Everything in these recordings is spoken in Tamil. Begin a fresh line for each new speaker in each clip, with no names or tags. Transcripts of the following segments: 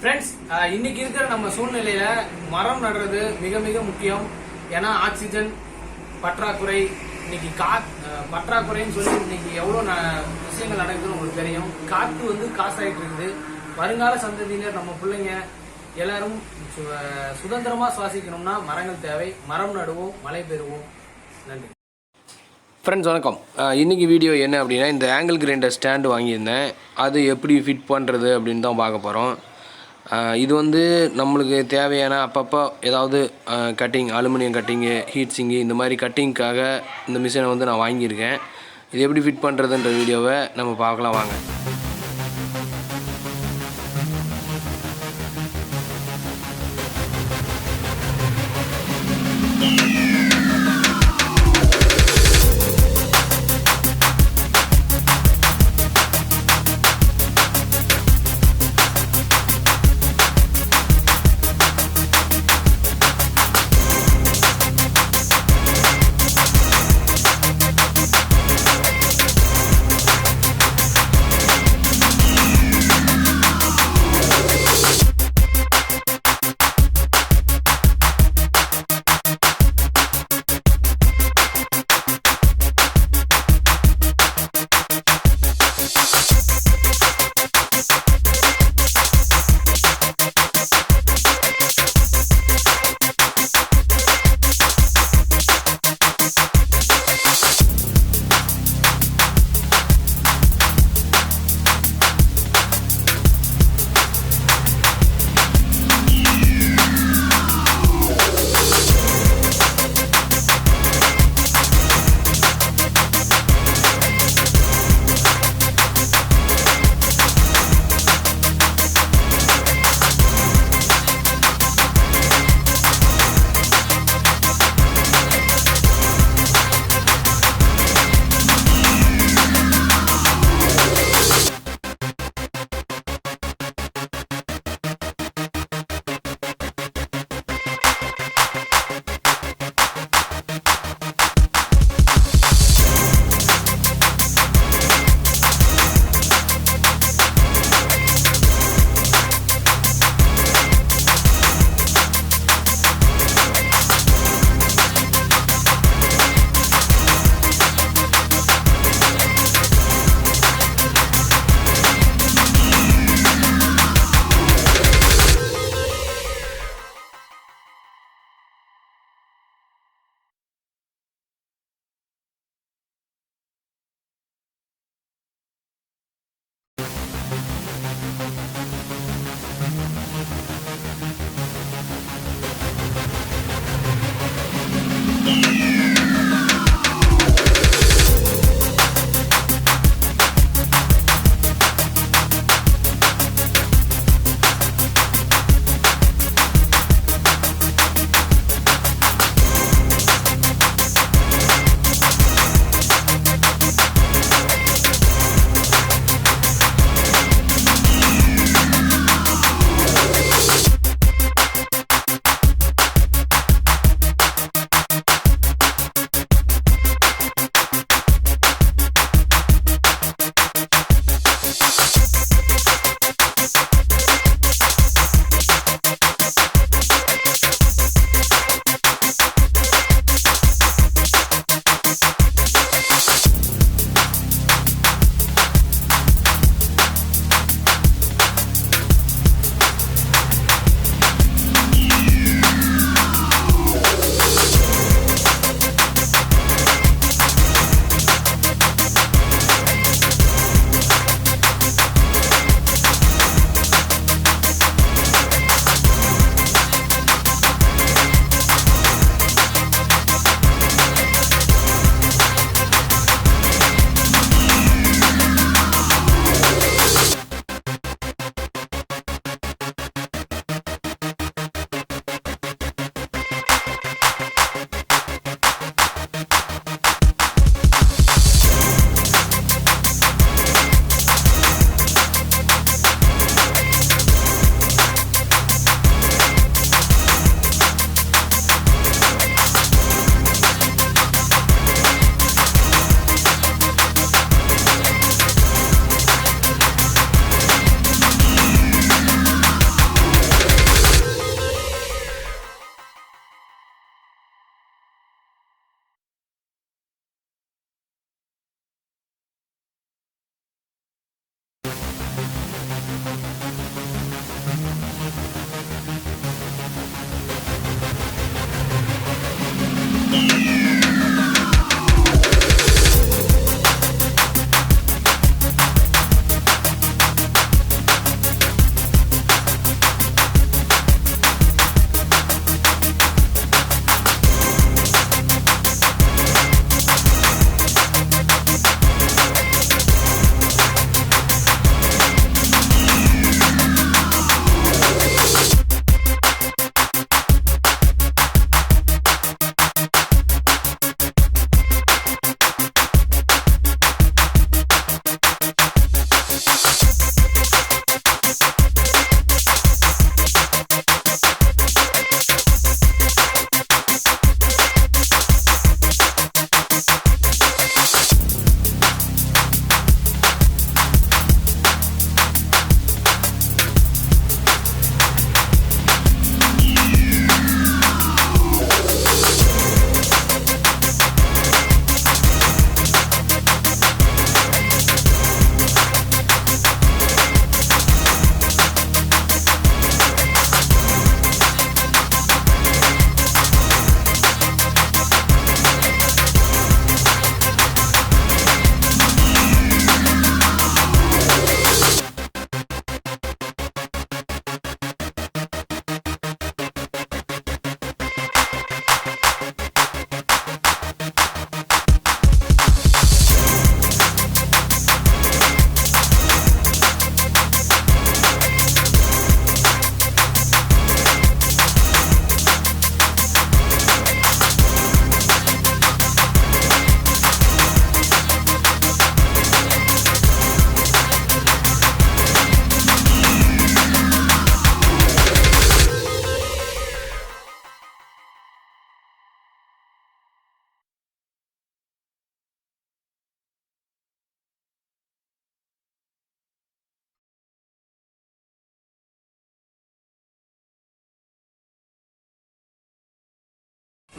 ஃப்ரெண்ட்ஸ், இன்னைக்கு இருக்கிற நம்ம சூழ்நிலையில மரம் நடுறது மிக மிக முக்கியம். ஏன்னா ஆக்சிஜன் பற்றாக்குறை, இன்னைக்கு பற்றாக்குறைன்னு சொல்லி இன்னைக்கு எவ்வளவு விஷயங்கள் நடக்குதுன்னு உங்களுக்கு தெரியும். காற்று காசாயிட்டு இருக்குது. வருங்கால சந்ததியினர் நம்ம பிள்ளைங்க எல்லாரும் சுதந்திரமா சுவாசிக்கணும்னா மரங்கள் தேவை. மரம் நடுவோம், மழை பெறுவோம். நன்றி
ஃப்ரெண்ட்ஸ், வணக்கம். இன்றைக்கி வீடியோ என்ன அப்படின்னா, இந்த ஆங்கிள் கிரைண்டர் ஸ்டாண்டு வாங்கியிருந்தேன். அது எப்படி ஃபிட் பண்ணுறது அப்படின்னு தான் பார்க்க போகிறோம். இது நம்மளுக்கு தேவையான அப்பப்போ ஏதாவது கட்டிங், அலுமினியம் கட்டிங்கு, ஹீட் சிங்கு, இந்த மாதிரி கட்டிங்க்காக இந்த மிஷினை நான் வாங்கியிருக்கேன். இது எப்படி ஃபிட் பண்ணுறதுன்ற வீடியோவை நம்ம பார்க்கலாம் வாங்க.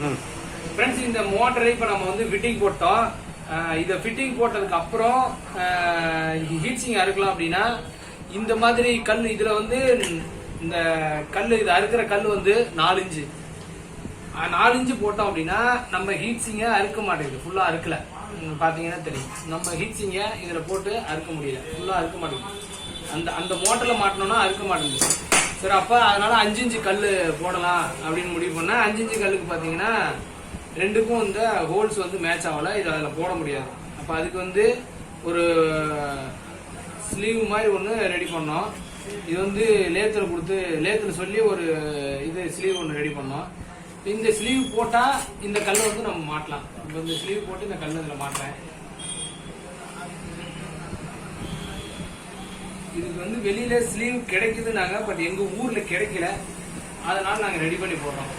ஃப்ரெண்ட்ஸ், இந்த மோட்டரை இப்போ நம்ம வந்து ஃபிட்டிங் போட்டோம். இதை ஃபிட்டிங் போட்டதுக்கு அப்புறம் ஹீட்சிங் அறுக்கலாம் அப்படின்னா இந்த மாதிரி கல், இதுல வந்து இந்த கல், இது அறுக்கிற கல் வந்து 4 இன்ச்சு 4 இன்ச்சு போட்டோம் அப்படின்னா நம்ம ஹீட்சிங்க அறுக்க மாட்டேங்குது. ஃபுல்லா அறுக்கல, பாத்தீங்கன்னா தெரியும். நம்ம ஹீட்சிங்க இதுல போட்டு அறுக்க முடியல, ஃபுல்லா அறுக்க மாட்டேங்குது. அந்த மோட்டர்ல மாட்டணும்னா அறுக்க மாட்டேங்குது. சரி, அப்ப அதனால 5 இன்ச்சு கல் போடலாம் அப்படின்னு முடிவு பண்ணா 5 இன்ச்சு கல்லுக்கு பாத்தீங்கன்னா ரெண்டுக்கும் இந்த ஹோல்ஸ் வந்து மேட்ச் ஆகல. இது அதில் போட முடியாது. அப்போ அதுக்கு வந்து ஒரு ஸ்லீவ் மாதிரி ஒன்று ரெடி பண்ணோம். இது வந்து லேத்தில் சொல்லி ஒரு இது ஸ்லீவ் ஒன்று ரெடி பண்ணோம். இந்த ஸ்லீவ் போட்டால் இந்த கல்லை வந்து நம்ம மாட்டலாம். இப்போ இந்த ஸ்லீவ் போட்டு இந்த கல் இதில் மாட்டுறேன். இதுக்கு வந்து வெளியில ஸ்லீவ் கிடைக்குதுனாங்க, பட் எங்கள் ஊரில் கிடைக்கல. அதனால நாங்கள் ரெடி பண்ணி போடுறோம்.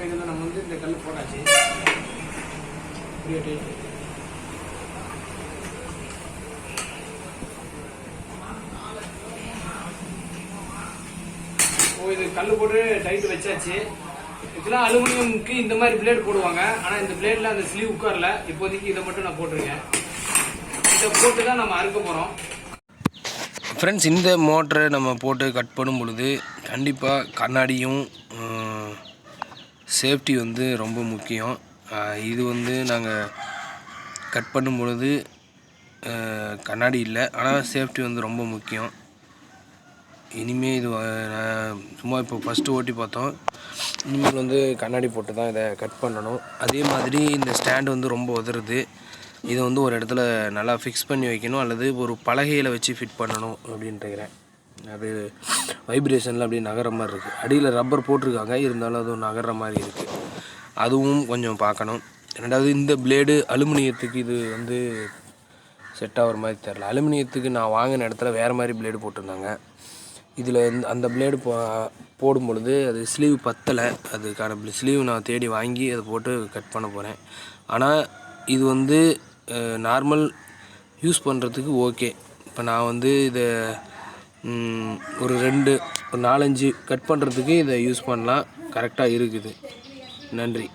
இதில் நம்ம வந்து இந்த கல் போட்டாச்சு. இது கல் போட்டு டைட் வச்சாச்சு. இதெல்லாம் அலுமினியம்க்கு இந்த மாதிரி பிளேட் போடுவாங்க. ஆனா இந்த பிளேட்ல அந்த ஸ்லீவ் உட்காரல. இப்போதைக்கு இதை மட்டும் நான் போட்டிருக்கேன். இதை போட்டு தான் நம்ம அறுக்க போறோம்.
ஃப்ரெண்ட்ஸ், இந்த மோட்டரை நம்ம போட்டு கட் பண்ணும் பொழுது கண்டிப்பாக கண்ணாடியும் சேஃப்டி வந்து ரொம்ப முக்கியம். இது வந்து நாங்கள் கட் பண்ணும் பொழுது கண்ணாடி இல்லை, ஆனால் சேஃப்டி வந்து ரொம்ப முக்கியம். இனிமேல் இது சும்மா இப்போ ஃபஸ்ட்டு ஓட்டி பார்த்தோம். இனிமேல் வந்து கண்ணாடி போட்டு தான் இதை கட் பண்ணணும். அதே மாதிரி இந்த ஸ்டாண்டு வந்து ரொம்ப உதறுது. இதை வந்து ஒரு இடத்துல நல்லா ஃபிக்ஸ் பண்ணி வைக்கணும், அல்லது ஒரு பலகையில் வச்சு ஃபிட் பண்ணணும் அப்படின்ட்டுக்கிறேன். அது வைப்ரேஷனில் அப்படியே நகர மாதிரி இருக்குது. அடியில் ரப்பர் போட்டிருக்காங்க, இருந்தாலும் அதுவும் நகர்ற மாதிரி இருக்குது. அதுவும் கொஞ்சம் பார்க்கணும். ரெண்டாவது, இந்த பிளேடு அலுமினியத்துக்கு இது வந்து செட் ஆகிற மாதிரி தெரில. அலுமினியத்துக்கு நான் வாங்கின இடத்துல வேறு மாதிரி பிளேடு போட்டிருந்தாங்க. இதில் அந்த பிளேடு போடும் பொழுது அது ஸ்லீவ் பத்தலை. அதுக்கான ஸ்லீவ் நான் தேடி வாங்கி அதை போட்டு கட் பண்ண போகிறேன். ஆனால் இது வந்து நார்மல் யூஸ் பண்ணுறதுக்கு ஓகே. இப்போ நான் வந்து இதை ஒரு 4-5 கட் பண்ணுறதுக்கு இதை யூஸ் பண்ணலாம். கரெக்டாக இருக்குது. நன்றி.